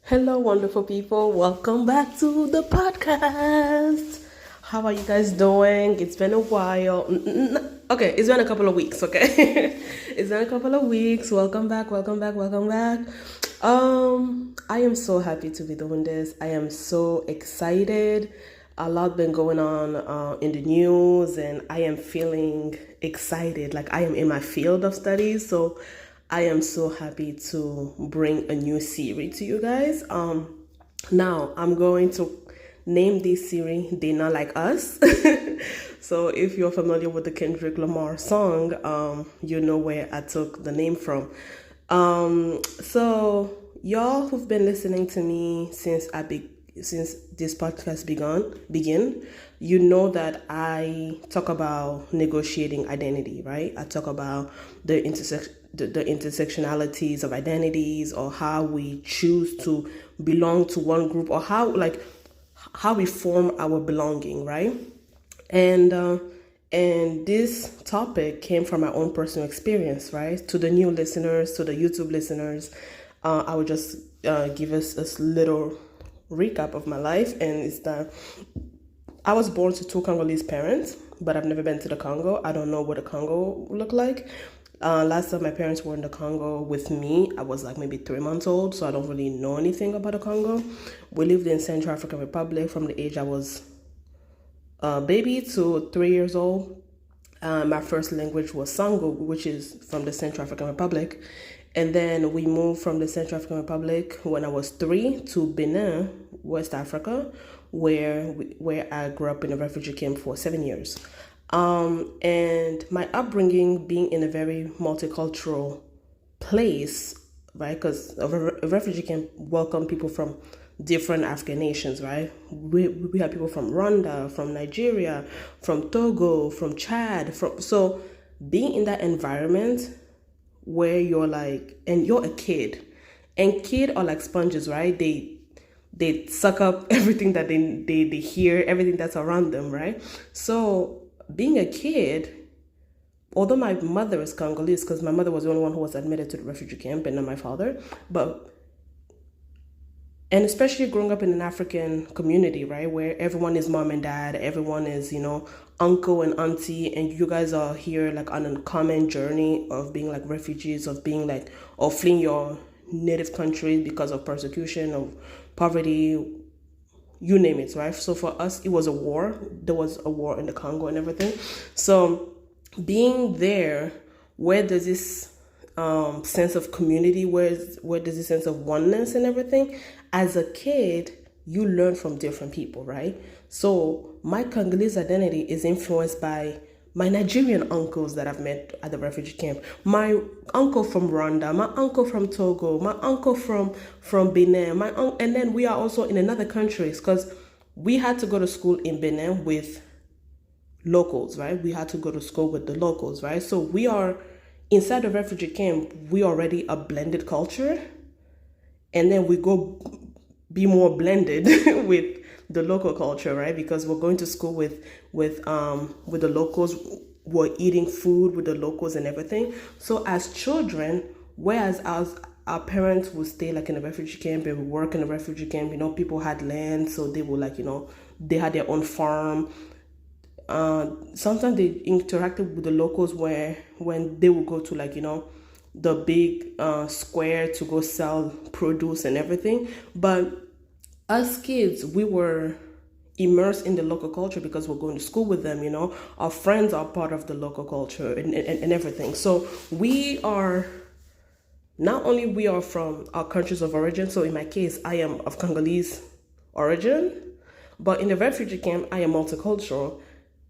Hello, wonderful people. Welcome back to the podcast. How are you guys doing? It's been a while. Okay, it's been a couple of weeks, okay? It's been a couple of weeks. Welcome back, welcome back, welcome back. I am so happy to be doing this. I am so excited. A lot been going on in the news, and I am feeling excited. Like I am in my field of studies, so I am so happy to bring a new series to you guys. Now I'm going to name this series "They Not Like Us." So if you're familiar with the Kendrick Lamar song, you know where I took the name from. So y'all who've been listening to me since this podcast begin, you know that I talk about negotiating identity, right? I talk about the intersectionalities of identities, or how we choose to belong to one group, or how we form our belonging, right? And this topic came from my own personal experience, right? To the new listeners, to the YouTube listeners, I would just give us a little recap of my life. And it's that I was born to two Congolese parents, but I've never been to the Congo. I don't know what the Congo look like. Last time my parents were in the Congo with me, I was like maybe 3 months old, so I don't really know anything about the Congo. We lived in Central African Republic from the age I was a baby to 3 years old. My first language was Sango, which is from the Central African Republic. And then we moved from the Central African Republic when I was 3 to Benin, West Africa, where I grew up in a refugee camp for 7 years. And my upbringing being in a very multicultural place, right? Because a refugee camp welcome people from different African nations, right? We have people from Rwanda, from Nigeria, from Togo, from Chad, so being in that environment where you're like, and you're a kid, and kids are like sponges, right? They suck up everything that they hear, everything that's around them, right? So being a kid, although my mother is Congolese, because my mother was the only one who was admitted to the refugee camp, and not my father, and especially growing up in an African community, right, where everyone is mom and dad, everyone is, uncle and auntie, and you guys are here like on a common journey of being like refugees, of being like, or fleeing your native country because of persecution, of poverty, you name it, right? So for us, it was a war. There was a war in the Congo and everything. So being there, where does this sense of community, where does this sense of oneness and everything? As a kid, you learn from different people, right? So my Congolese identity is influenced by my Nigerian uncles that I've met at the refugee camp, my uncle from Rwanda, my uncle from Togo, my uncle from Benin, and then we are also in another countries, because we had to go to school in Benin with locals, right? We had to go to school with the locals, right? So we are inside the refugee camp. We already a blended culture, and then we go be more blended with the local culture, right? Because we're going to school with the locals, we're eating food with the locals and everything. So as children, whereas our parents would stay like in a refugee camp and would work in a refugee camp, people had land, so they would they had their own farm. Sometimes they interacted with the locals when they would go to the big square to go sell produce and everything. But as kids, we were immersed in the local culture because we're going to school with them, our friends are part of the local culture and everything. So we are, not only we are from our countries of origin, so in my case, I am of Congolese origin, but in the refugee camp, I am multicultural.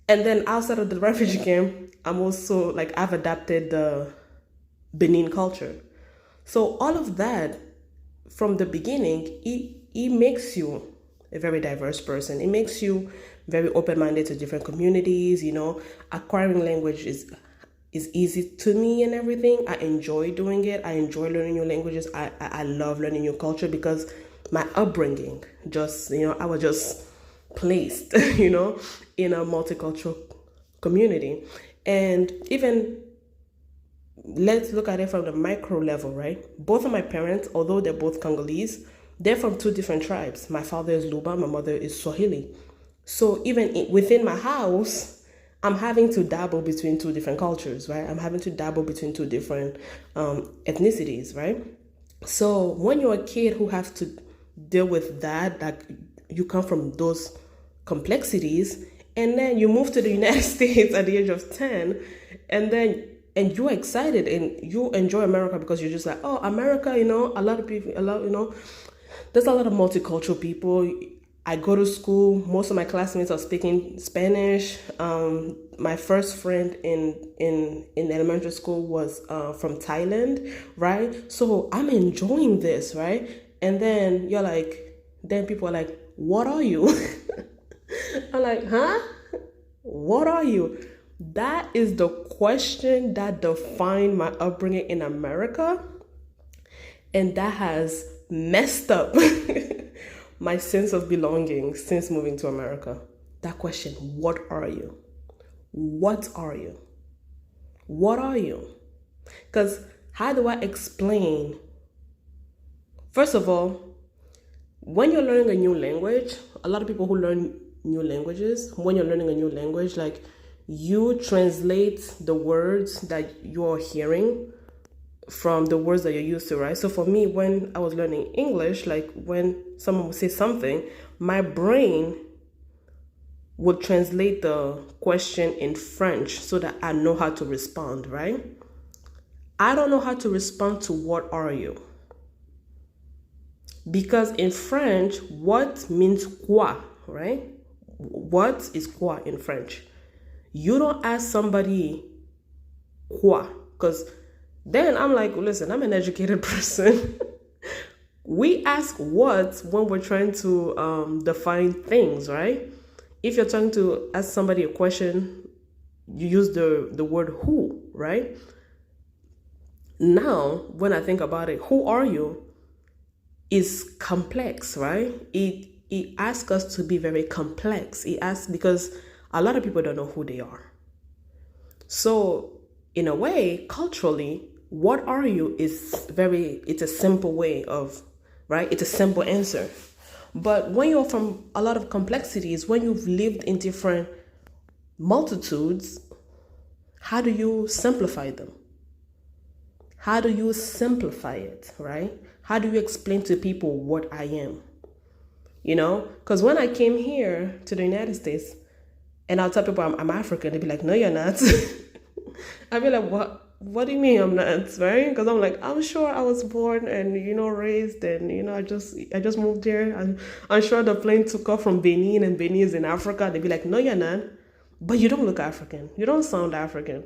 And then outside of the refugee camp, I'm also I've adapted the Benin culture. So all of that from the beginning, it makes you a very diverse person. It makes you very open-minded to different communities. Acquiring language is easy to me and everything. I enjoy doing it. I enjoy learning new languages. I love learning new culture because my upbringing, just, I was just placed, in a multicultural community. And even let's look at it from the micro level, right? Both of my parents, although they're both Congolese, They're from two different tribes. My father is Luba, my mother is Swahili. So even within my house, I'm having to dabble between two different cultures, right? I'm having to dabble between two different ethnicities, right? So when you're a kid who has to deal with that, like you come from those complexities, and then you move to the United States at the age of 10, and you're excited and you enjoy America because you're just like, oh, America, a lot of people, there's a lot of multicultural people. I go to school, most of my classmates are speaking Spanish. My first friend in elementary school was from Thailand, right? So I'm enjoying this, right? And then then people are like, what are you? I'm like, huh? What are you? That is the question that defined my upbringing in America. And that has messed up my sense of belonging since moving to America. That question, what are you? What are you? What are you? Because how do I explain? First of all, when you're learning a new language, a lot of people who learn new languages, when you're learning a new language, like you translate the words that you're hearing from the words that you're used to, right? So for me, when I was learning English, like when someone would say something, my brain would translate the question in French so that I know how to respond, right? I don't know how to respond to what are you? Because in French, what means quoi, right? What is quoi in French? You don't ask somebody quoi, because then I'm like, listen, I'm an educated person. We ask what when we're trying to define things, right? If you're trying to ask somebody a question, you use the word who, right? Now, when I think about it, who are you is complex, right? It asks us to be very complex. It asks because a lot of people don't know who they are. So in a way, culturally, what are you it's a simple way of, right? It's a simple answer. But when you're from a lot of complexities, when you've lived in different multitudes, how do you simplify them? How do you simplify it, right? How do you explain to people what I am? Because when I came here to the United States and I'll tell people I'm African, they'd be like, no, you're not. I'd be like, what do you mean I'm not, right? Because I'm like, I'm sure I was born and, raised and, I just moved here. I'm sure the plane took off from Benin and Benin is in Africa. They'd be like, no, you're not. But you don't look African. You don't sound African.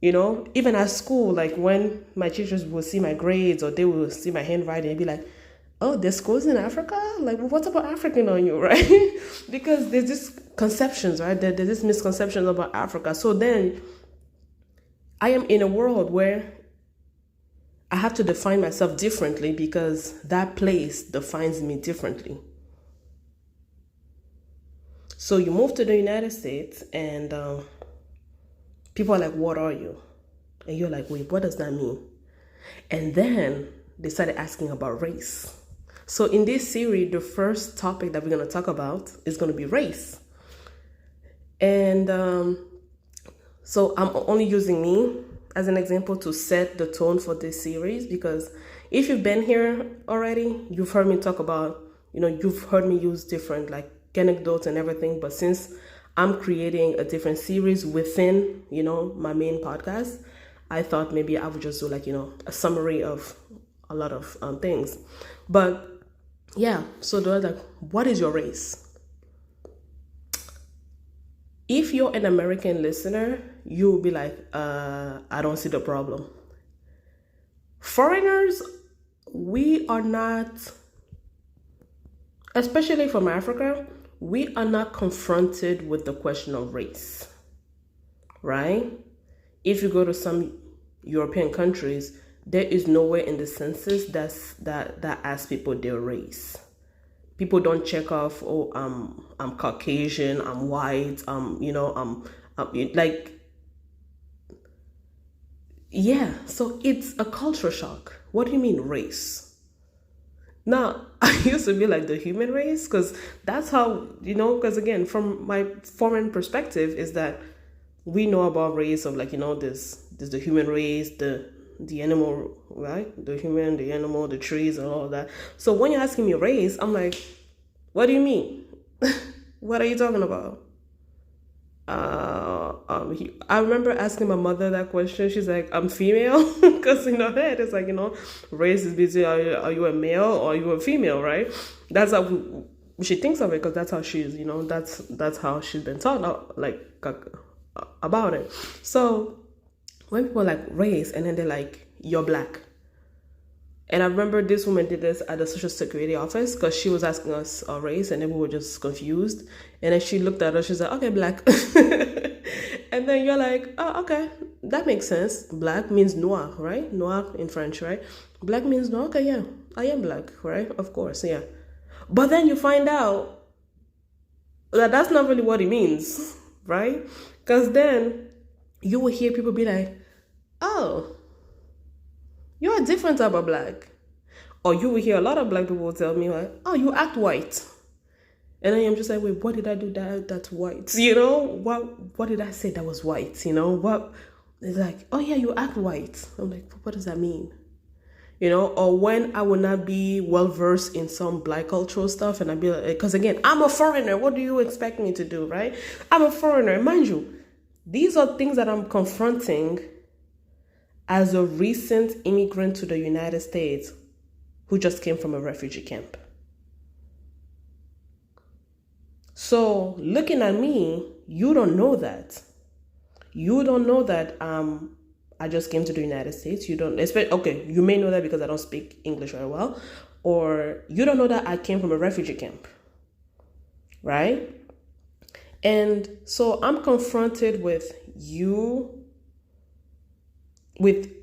Even at school, like when my teachers will see my grades or they will see my handwriting, they'd be like, oh, this school's in Africa? Like, what's about African on you, right? Because there's this conceptions, right? There's this misconceptions about Africa. So then I am in a world where I have to define myself differently because that place defines me differently. So you move to the United States and people are like, what are you? And you're like, wait, what does that mean? And then they started asking about race. So in this series, the first topic that we're going to talk about is going to be race. And so I'm only using me as an example to set the tone for this series, because if you've been here already, you've heard me talk about, you've heard me use different like anecdotes and everything. But since I'm creating a different series within, my main podcast, I thought maybe I would just do like, a summary of a lot of things. But yeah, so they're like, what is your race? If you're an American listener, you'll be like, I don't see the problem. Foreigners, we are not, especially from Africa, we are not confronted with the question of race, right? If you go to some European countries, there is nowhere in the census that asks people their race. People don't check off, oh, I'm Caucasian, I'm white, yeah. So it's a culture shock. What do you mean race? Now, I used to be like the human race because that's how, because again, from my foreign perspective, is that we know about race of like, there's the human race, the animal, right? The human, the animal, the trees, and all of that. So when you're asking me race, I'm like, what do you mean? What are you talking about? I remember asking my mother that question. She's like, I'm female, because in her head it's like, race is between are you a male or are you a female, right? That's how she thinks of it, because that's how she's, that's how she's been taught, like about it. So when people like race, and then they're like, you're black. And I remember this woman did this at the Social Security office, because she was asking us our race, and then we were just confused. And then she looked at us, she's like, okay, black. And then you're like, oh, okay, that makes sense. Black means noir, right? Noir in French, right? Black means noir. Okay, yeah, I am black, right? Of course, yeah. But then you find out that that's not really what it means, right? Because then you will hear people be like, oh, you're a different type of black. Or you will hear a lot of black people tell me like, oh, you act white. And I'm just like, wait, what did I do that's white? What did I say that was white? What? It's like, oh yeah, you act white. I'm like, what does that mean? Or when I will not be well versed in some black cultural stuff, and I'd be like, because again, I'm a foreigner. What do you expect me to do, right? I'm a foreigner. Mind you, these are things that I'm confronting as a recent immigrant to the United States who just came from a refugee camp. So looking at me, you don't know that. You don't know that I just came to the United States. You don't expect, okay, you may know that because I don't speak English very well, or you don't know that I came from a refugee camp, right? And so I'm confronted with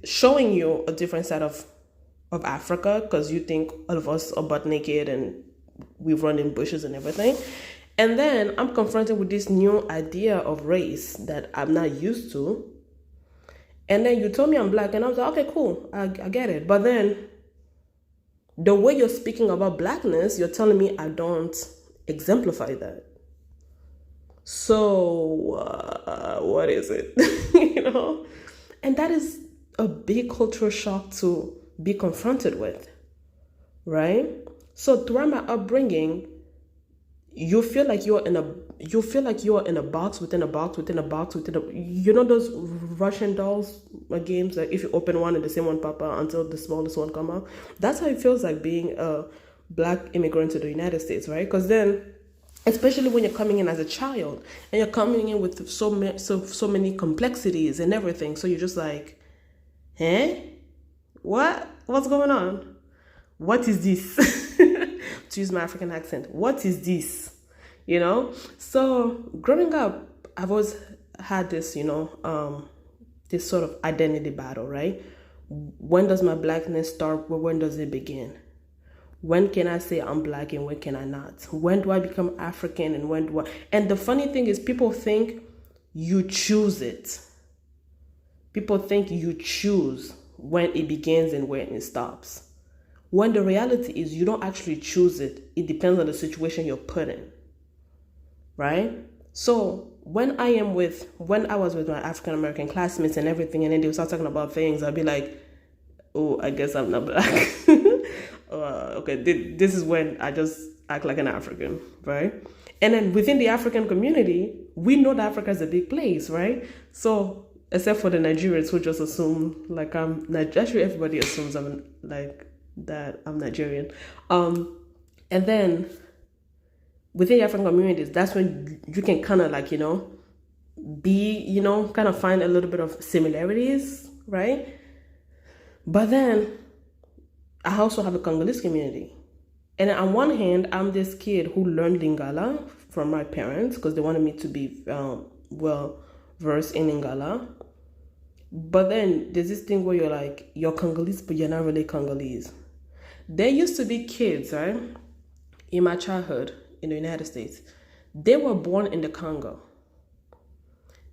showing you a different side of Africa, because you think all of us are butt naked and we run in bushes and everything. And then I'm confronted with this new idea of race that I'm not used to. And then you told me I'm black, and I was like, okay, cool, I get it. But then the way you're speaking about blackness, you're telling me I don't exemplify that. So what is it? And that is a big cultural shock to be confronted with, right? So throughout my upbringing, you feel like you're in a box within a box within a box within a, those Russian dolls games, like if you open one and the same one pop out until the smallest one come out. That's how it feels like being a black immigrant to the United States, right? Because then, especially when you're coming in as a child and you're coming in with so many complexities and everything, so you're just like, what's going on? What is this? To use my African accent, what is this? So growing up, I've always had this, this sort of identity battle, right? When does my blackness start? When does it begin? When can I say I'm black and when can I not? When do I become African and when do I? And the funny thing is, people think you choose it. People think you choose when it begins and when it stops. When the reality is you don't actually choose it. It depends on the situation you're put in, right? So when I was with my African-American classmates and everything, and then they would start talking about things, I'd be like, oh, I guess I'm not black. Okay, this is when I just act like an African, right? And then within the African community, we know that Africa is a big place, right? So except for the Nigerians who just assume like actually everybody assumes I'm like that I'm Nigerian. And then within the African communities, that's when you can kind of like, be, kind of find a little bit of similarities, right? But then I also have a Congolese community. And on one hand, I'm this kid who learned Lingala from my parents because they wanted me to be well versed in Lingala. But then there's this thing where you're like, you're Congolese, but you're not really Congolese. There used to be kids, right, in my childhood in the United States. They were born in the Congo.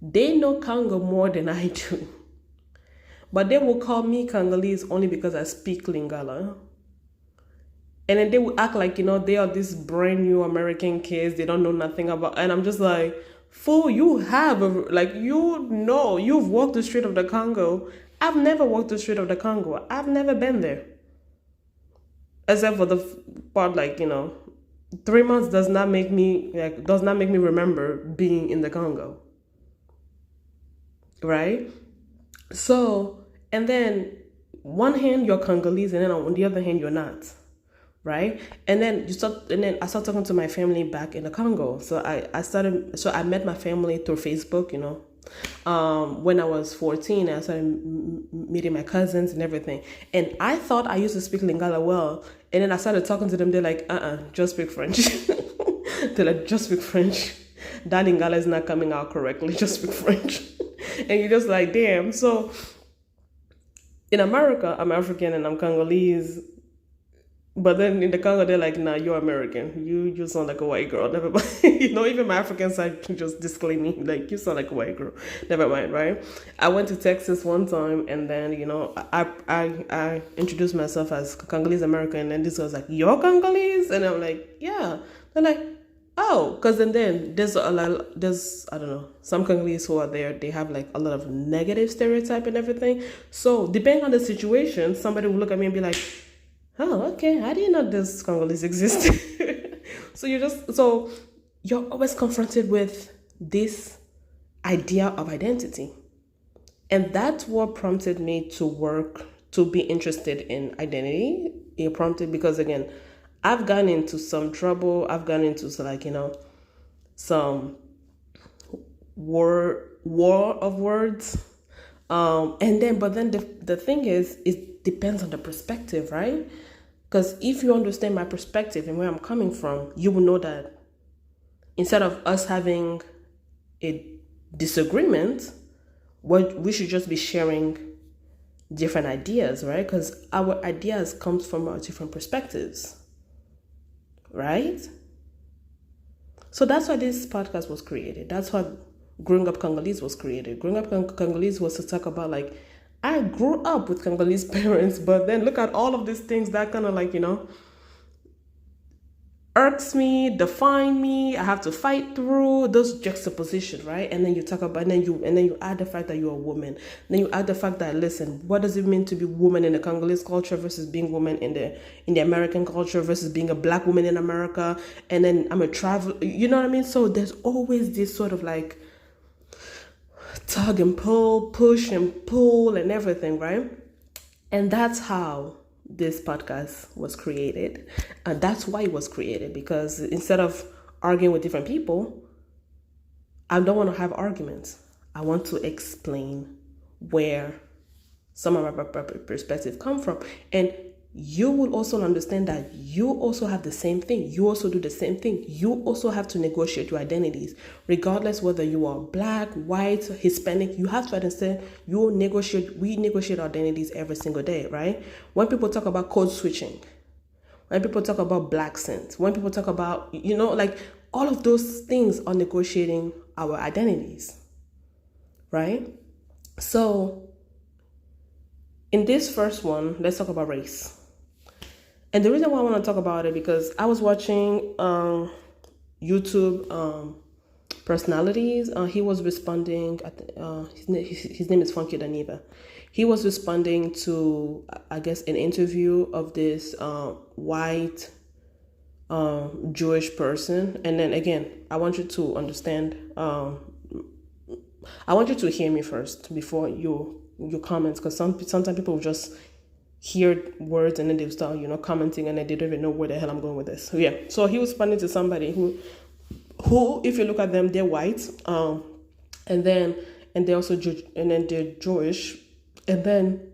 They know Congo more than I do. But they will call me Congolese only because I speak Lingala. And then they would act like, they are these brand new American kids. They don't know nothing about, and I'm just like, fool, you have, you've walked the street of the Congo. I've never walked the street of the Congo. I've never been there. Except for the part, 3 months does not make me remember being in the Congo. Right? So, and then one hand you're Congolese, and then on the other hand you're not, right? And then I started talking to my family back in the Congo. So I met my family through Facebook, when I was 14. I started meeting my cousins and everything, and I thought I used to speak Lingala well, and then I started talking to them. They're like, just speak French. They're like, just speak French. That Lingala is not coming out correctly. Just speak French. And you're just like, damn. So in America, I'm African and I'm Congolese. But then in the Congo, they're like, nah, you're American. You sound like a white girl. Never mind. Even my African side can just disclaim me, like, you sound like a white girl. Never mind, right? I went to Texas one time, and then, I introduced myself as Congolese American, and this was like, you're Congolese? And I'm like, yeah. They're like, oh, because then there's I don't know, some Congolese who are there, they have like a lot of negative stereotype and everything. So depending on the situation, somebody will look at me and be like, oh, okay, I didn't know this Congolese existed. So you're always confronted with this idea of identity. And that's what prompted me to be interested in identity. It prompted because, again, I've gotten into some trouble. I've gotten into some war of words. But then the thing is, it depends on the perspective, right? Because if you understand my perspective and where I'm coming from, you will know that instead of us having a disagreement, we should just be sharing different ideas, right? Because our ideas comes from our different perspectives, right? So that's why this podcast was created. That's why Growing Up Congolese was created. Growing Up Congolese was to talk about, like, I grew up with Congolese parents, but then look at all of these things that kind of irks me, define me. I have to fight through those juxtapositions, right? And then you talk about, and then you add the fact that you're a woman. Then you add the fact that, listen, what does it mean to be woman in the Congolese culture versus being woman in the American culture versus being a black woman in America? And then I'm a travel, you know what I mean? So there's always this sort of like tug and pull, push and pull and everything, right? And that's how this podcast was created. And that's why it was created, because instead of arguing with different people, I don't want to have arguments. I want to explain where some of my perspectives come from. And you will also understand that you also have the same thing. You also do the same thing. You also have to negotiate your identities, regardless whether you are black, white, Hispanic. You have to understand we negotiate our identities every single day, right? When people talk about code switching, when people talk about black scent, when people talk about, all of those things are negotiating our identities, right? So in this first one, let's talk about race. And the reason why I want to talk about it, because I was watching YouTube personalities. He was responding, his name is Funky Daniva. He was responding to, I guess, an interview of this white Jewish person. And then again, I want you to understand, I want you to hear me first before your comments, because sometimes people just hear words and then they start, commenting, and then they don't even know where the hell I'm going with this. So, yeah. So he was responding to somebody who, if you look at them, they're white, and they're also they're Jewish, and then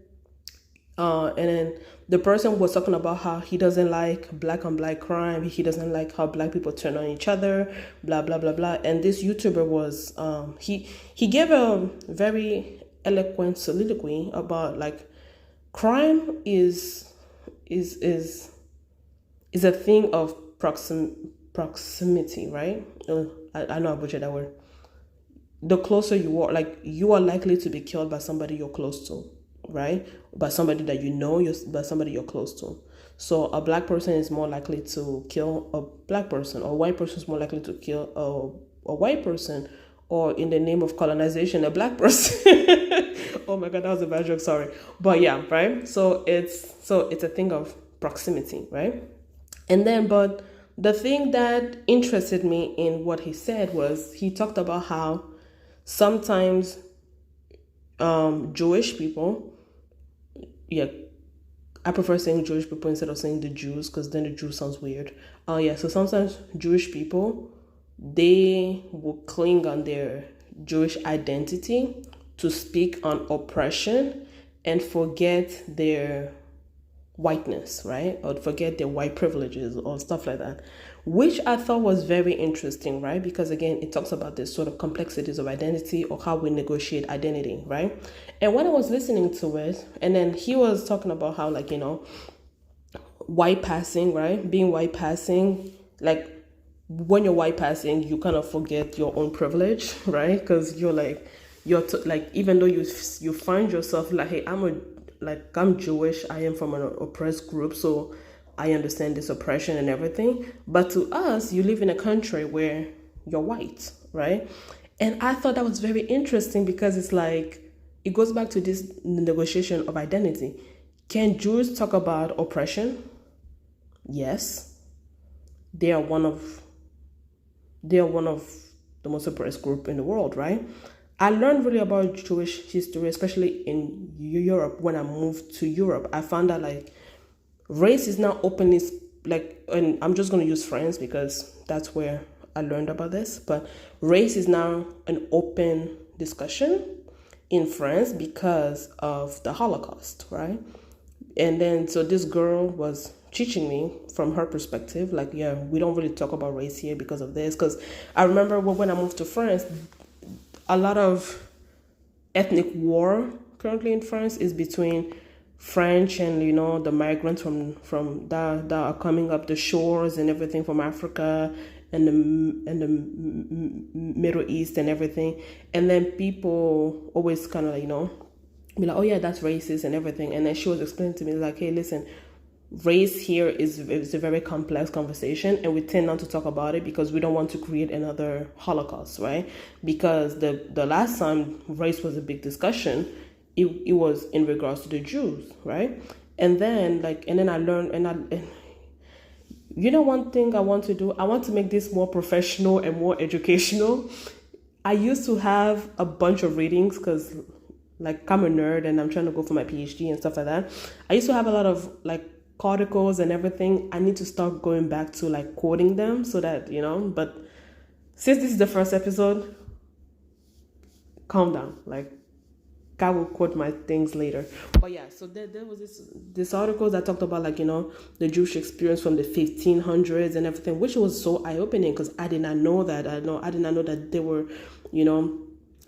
the person was talking about how he doesn't like black on black crime. He doesn't like how black people turn on each other, blah blah blah blah. And this YouTuber was he gave a very eloquent soliloquy about, like, crime is a thing of proximity, right? I know I butchered that word. The closer you are, like, you are likely to be killed by somebody you're close to, right? By somebody that you know, by somebody you're close to. So a black person is more likely to kill a black person, or a white person is more likely to kill a white person, or in the name of colonization, a black person. Oh my god, that was a bad joke, sorry. But yeah, right? So it's a thing of proximity, right? And then, but the thing that interested me in what he said was he talked about how sometimes Jewish people, yeah, I prefer saying Jewish people instead of saying the Jews, because then the Jew sounds weird. Yeah, so sometimes Jewish people, they will cling on their Jewish identity to speak on oppression and forget their whiteness, right? Or forget their white privileges or stuff like that, which I thought was very interesting, right? Because again, it talks about this sort of complexities of identity or how we negotiate identity, right? And when I was listening to it, and then he was talking about how, like, white passing, right? Being white passing, like, when you're white passing, you kind of forget your own privilege, right? Because you're like, like, even though you find yourself like, hey, I'm Jewish, I am from an oppressed group, so I understand this oppression and everything. But to us, you live in a country where you're white, right? And I thought that was very interesting because it's like, it goes back to this negotiation of identity. Can Jews talk about oppression? Yes. They are one of the most oppressed group in the world, right? I learned really about Jewish history, especially in Europe. When I moved to Europe, I found that, like, race is now openly, like, and I'm just going to use France because that's where I learned about this, but race is now an open discussion in France because of the Holocaust, right? And then, so this girl was teaching me from her perspective, like, yeah, we don't really talk about race here because of this. Because I remember when I moved to France, a lot of ethnic war currently in France is between French and, the migrants from that are coming up the shores and everything from Africa and the Middle East and everything. And then people always kind of, be like, oh yeah, that's racist and everything. And then she was explaining to me, like, hey, listen, race here is a very complex conversation, and we tend not to talk about it because we don't want to create another Holocaust, right? Because the last time race was a big discussion, it was in regards to the Jews, right? And then I learned, and one thing I want to do, I want to make this more professional and more educational. I used to have a bunch of readings because, like, I'm a nerd and I'm trying to go for my PhD and stuff like that. I used to have a lot of, like, articles and everything. I need to start going back to, like, quoting them so that, but since this is the first episode, calm down. Like, God will quote my things later. But yeah, so there was this article that talked about, like, the Jewish experience from the 1500s and everything, which was so eye-opening because I did not know that. I did not know that they were,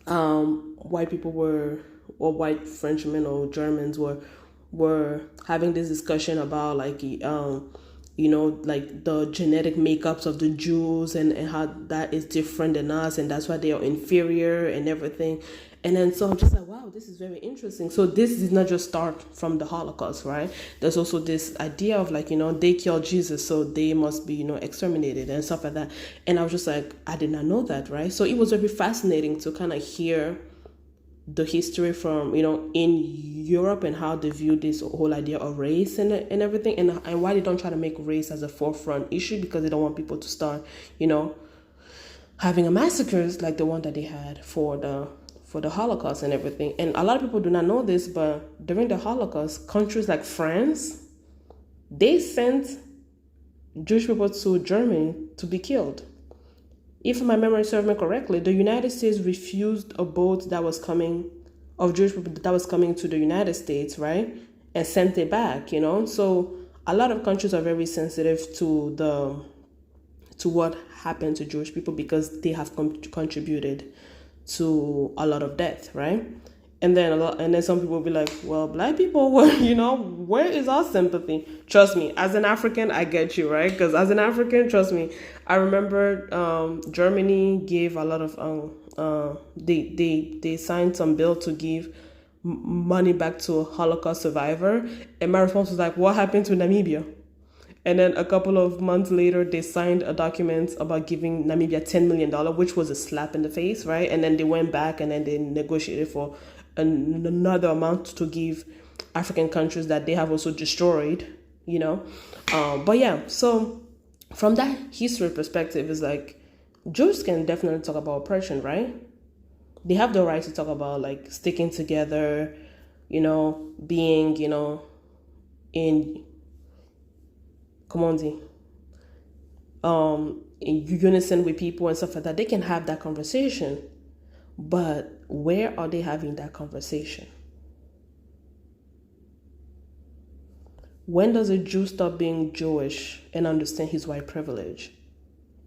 white people were, or white Frenchmen or Germans were having this discussion about, like, like the genetic makeups of the Jews and how that is different than us, and that's why they are inferior and everything. And then so I'm just like, wow, this is very interesting. So this did not just start from the Holocaust, right? There's also this idea of, like, they killed Jesus, so they must be, exterminated and stuff like that. And I was just like, I did not know that, right? So it was very fascinating to kind of hear the history from, in Europe and how they view this whole idea of race and everything, and why they don't try to make race as a forefront issue, because they don't want people to start, having a massacres like the one that they had for the Holocaust and everything. And a lot of people do not know this, but during the Holocaust, countries like France, they sent Jewish people to Germany to be killed. If my memory serves me correctly, the United States refused a boat that was coming, of Jewish people that was coming to the United States, right? And sent it back, So a lot of countries are very sensitive to what happened to Jewish people because they have contributed to a lot of death, right? And then some people will be like, well, black people, where is our sympathy? Trust me, as an African, I get you, right? Because as an African, trust me, I remember Germany gave a lot of, they signed some bill to give money back to a Holocaust survivor. And my response was like, what happened to Namibia? And then a couple of months later, they signed a document about giving Namibia $10 million, which was a slap in the face, right? And then they went back and then they negotiated for another amount to give African countries that they have also destroyed, you know? But yeah, so from that history perspective, it's like Jews can definitely talk about oppression, right? They have the right to talk about like sticking together, you know, being, you know, in in unison with people and stuff like that. They can have that conversation, but where are they having that conversation? When does a Jew stop being Jewish and understand his white privilege?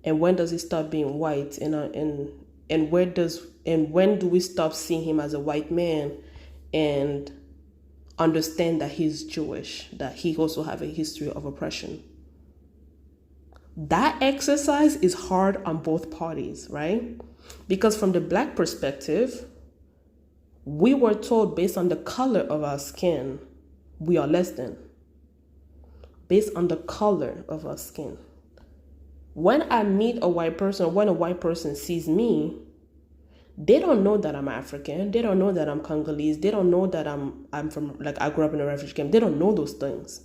And when does he stop being white? And when do we stop seeing him as a white man and understand that he's Jewish, that he also have a history of oppression? That exercise is hard on both parties, right? Because from the Black perspective, we were told based on the color of our skin, we are less than. Based on the color of our skin. When I meet a white person, or when a white person sees me, they don't know that I'm African. They don't know that I'm Congolese. They don't know that I'm from, like, I grew up in a refugee camp. They don't know those things.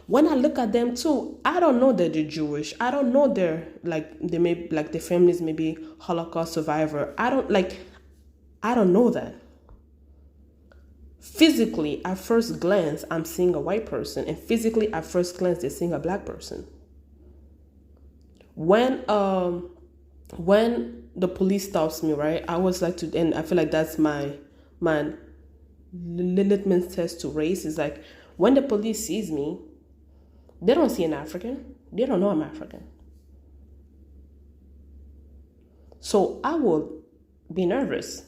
When I look at them too, I don't know that they're Jewish. I don't know they're like, they may, like, their families may be Holocaust survivor. I don't know that. Physically, at first glance, I'm seeing a white person, and physically, at first glance, they're seeing a Black person. When the police stops me, right, I was like and I feel like that's my litmus test to race, is like, when the police sees me, they don't see an African. They don't know I'm African. So I will be nervous.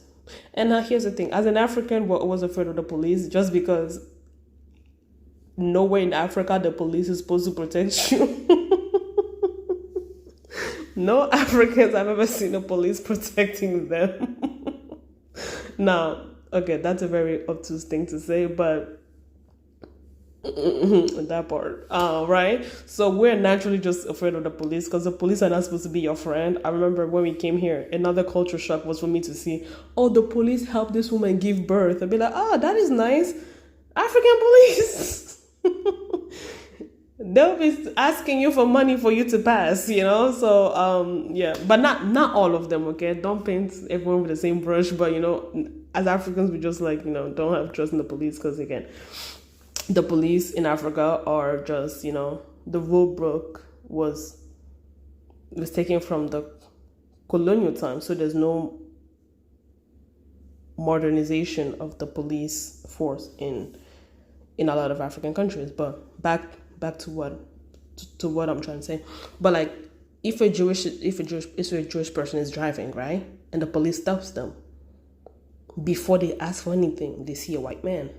And now here's the thing. As an African, I was afraid of the police just because nowhere in Africa the police is supposed to protect you. No Africans I've ever seen the police protecting them. Now, okay, that's a very obtuse thing to say, but that part, right? So we're naturally just afraid of the police because the police are not supposed to be your friend. I remember when we came here, another culture shock was for me to see, oh, the police helped this woman give birth. I'd be like, oh, that is nice. African police. They'll be asking you for money for you to pass, you know? So, yeah, but not all of them, okay? Don't paint everyone with the same brush, but, you know, as Africans, we just, like, you know, don't have trust in the police because, again, the police in Africa are just, you know, the rule book was taken from the colonial time, so there's no modernization of the police force in a lot of African countries. But back to what I'm trying to say. But like, if a Jewish person is driving, right, and the police stops them, before they ask for anything, they see a white man.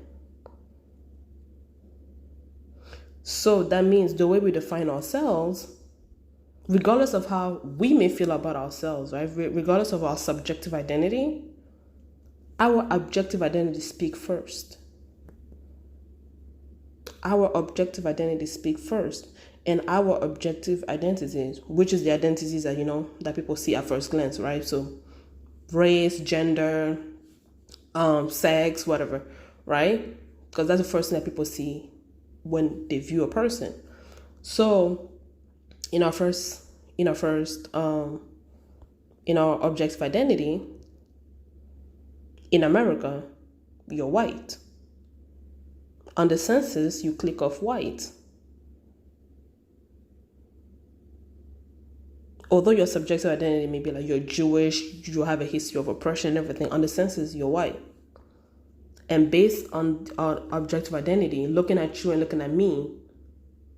So that means the way we define ourselves, regardless of how we may feel about ourselves, right? Regardless of our subjective identity, our objective identity speak first. Our objective identity speak first. And our objective identities, which is the identities that, you know, that people see at first glance, right? So race, gender, sex, whatever, right? Because that's the first thing that people see when they view a person. So in our objective identity, in America, you're white. On the census, you click off white. Although your subjective identity may be like you're Jewish, you have a history of oppression and everything, on the census, you're white. And based on our objective identity, looking at you and looking at me,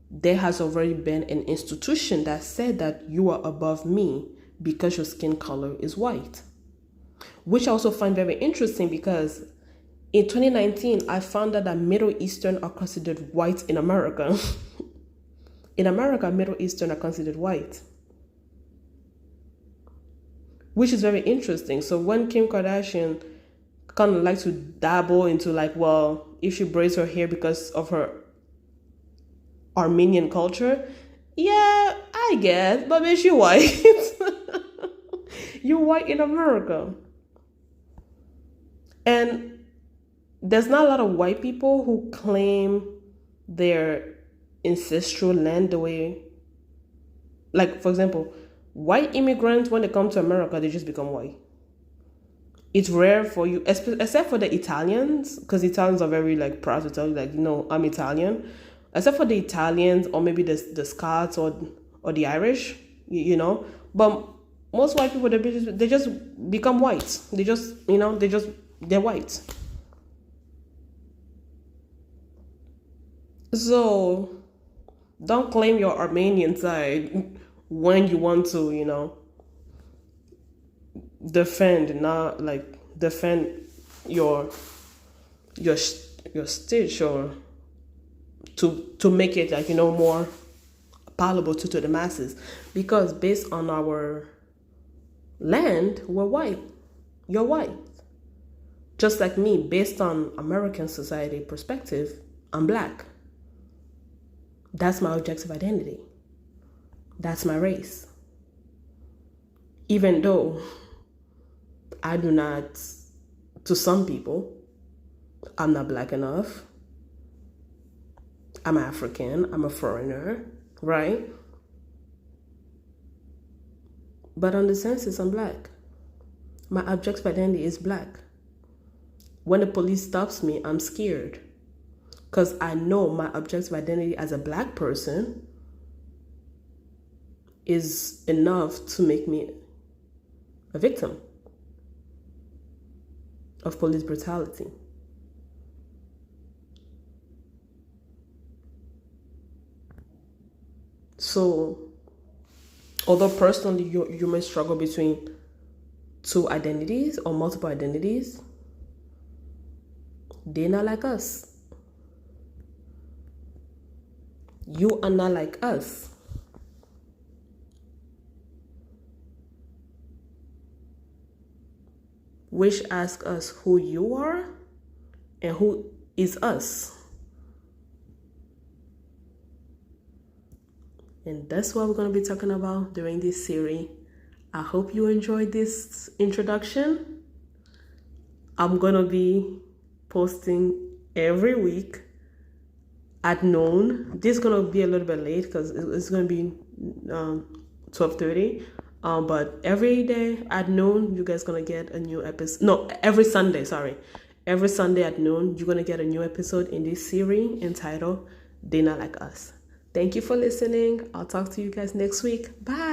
there has already been an institution that said that you are above me because your skin color is white. Which I also find very interesting because in 2019, I found out that Middle Eastern are considered white in America. In America, Middle Eastern are considered white. Which is very interesting. So when Kim Kardashian kind of like to dabble into like, well, if she braids her hair because of her Armenian culture, Yeah, I guess, but bitch, you white. You're white in America. And there's not a lot of white people who claim their ancestral land the way, like, for example, white immigrants, when they come to America, they just become white. It's rare for you, except for the Italians, because Italians are very like proud to tell you, like, I'm Italian. Except for the Italians, or maybe the Scots, or the Irish, But most white people, they just become white. They just, they're white. So don't claim your Armenian side when you want to, defend, not like defend your your your stitch, or to make it like more palatable to the masses, because based on our land, we're white. You're white. Just like me, based on American society perspective, I'm black. That's my objective identity. That's my race. Even though I do not, to some people, I'm not black enough. I'm African. I'm a foreigner, right? But on the census, I'm black. My objective identity is black. When the police stops me, I'm scared, because I know my objective identity as a black person is enough to make me a victim of police brutality. So, although personally you may struggle between two identities or multiple identities, they're not like us. You are not like us. Which asks us who you are and who is us. And that's what we're going to be talking about during this series. I hope you enjoyed this introduction. I'm going to be posting every week at noon. This is going to be a little bit late because it's going to be 12:30. But every day at noon, you guys going to get a new episode. No, every Sunday, sorry. Every Sunday at noon, you're going to get a new episode in this series entitled They're Not Like Us. Thank you for listening. I'll talk to you guys next week. Bye.